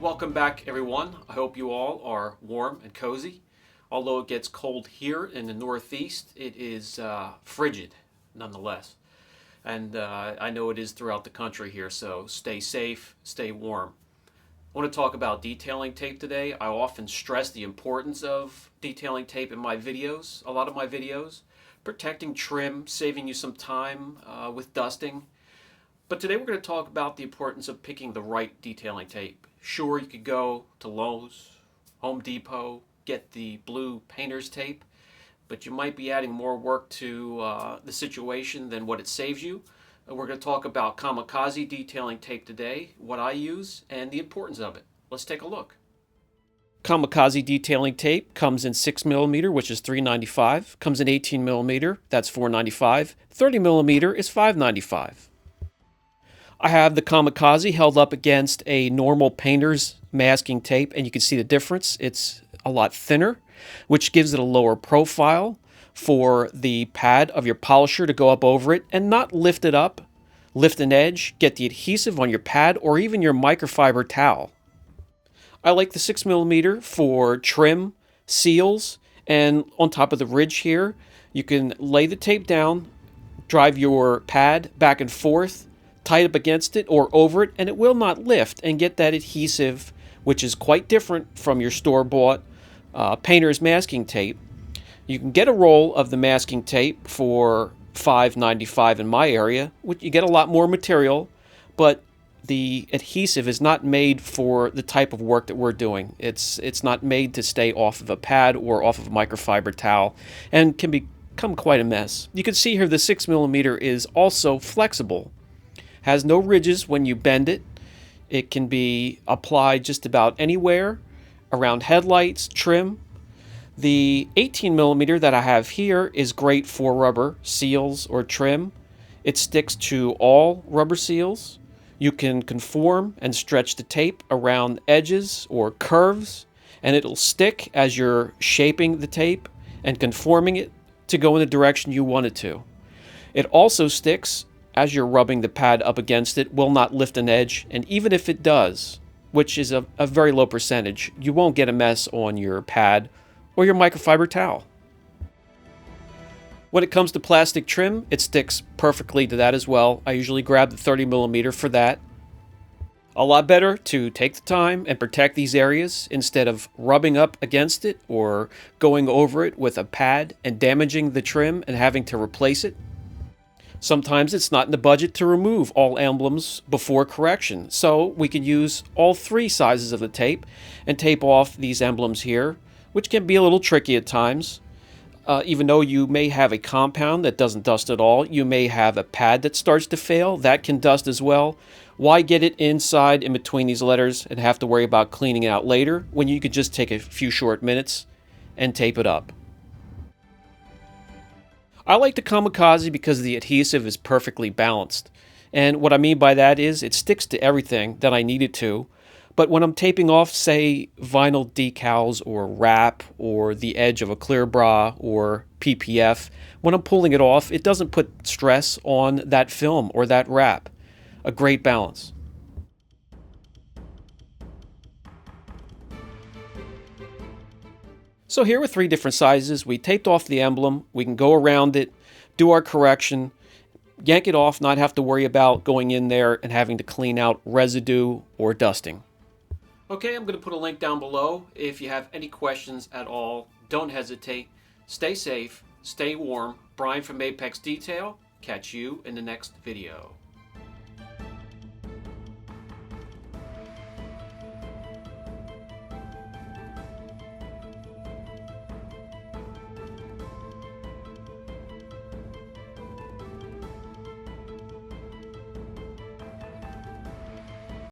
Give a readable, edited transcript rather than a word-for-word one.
Welcome back, everyone. I hope you all are warm and cozy. Although it gets cold here in the Northeast, it is frigid nonetheless. And I know it is throughout the country here, so stay safe, stay warm. I want to talk about detailing tape today. I often stress the importance of detailing tape in my videos, a lot of my videos, protecting trim, saving you some time with dusting. But today we're going to talk about the importance of picking the right detailing tape. Sure, you could go to Lowe's, Home Depot, get the blue painter's tape, but you might be adding more work to the situation than what it saves you. We're going to talk about Kamikaze detailing tape today, what I use, and the importance of it. Let's take a look. Kamikaze detailing tape comes in 6mm, which is $3.95. Comes in 18mm, that's $4.95. 30mm is $5.95. I have the Kamikaze held up against a normal painter's masking tape, and you can see the difference. It's a lot thinner, which gives it a lower profile for the pad of your polisher to go up over it and not lift it up, lift an edge, get the adhesive on your pad or even your microfiber towel. I like the 6mm for trim, seals, and on top of the ridge here, you can lay the tape down, drive your pad back and forth, tie it up against it or over it, and it will not lift, and get that adhesive, which is quite different from your store-bought painter's masking tape. You can get a roll of the masking tape for $5.95 in my area, which you get a lot more material, but the adhesive is not made for the type of work that we're doing. It's not made to stay off of a pad or off of a microfiber towel, and can become quite a mess. You can see here the 6mm is also flexible. Has no ridges when you bend it. It can be applied just about anywhere, around headlights, trim. The 18mm that I have here is great for rubber seals or trim. It sticks to all rubber seals. You can conform and stretch the tape around edges or curves, and it'll stick as you're shaping the tape and conforming it to go in the direction you want it to. It also sticks as you're rubbing the pad up against it, will not lift an edge, and even if it does, which is a very low percentage, you won't get a mess on your pad or your microfiber towel. When it comes to plastic trim, it sticks perfectly to that as well. I usually grab the 30mm for that. A lot better to take the time and protect these areas instead of rubbing up against it or going over it with a pad and damaging the trim and having to replace it. Sometimes it's not in the budget to remove all emblems before correction, so we can use all three sizes of the tape and tape off these emblems here, which can be a little tricky at times. Even though you may have a compound that doesn't dust at all, you may have a pad that starts to fail, that can dust as well. Why get it inside in between these letters and have to worry about cleaning it out later when you could just take a few short minutes and tape it up? I like the Kamikaze because the adhesive is perfectly balanced. And what I mean by that is it sticks to everything that I need it to. But when I'm taping off, say, vinyl decals or wrap or the edge of a clear bra or PPF, when I'm pulling it off, it doesn't put stress on that film or that wrap. A great balance. So here with three different sizes, we taped off the emblem, we can go around it, do our correction, yank it off, not have to worry about going in there and having to clean out residue or dusting. Okay, I'm going to put a link down below. If you have any questions at all, don't hesitate. Stay safe, stay warm. Brian from Apex Detail. Catch you in the next video.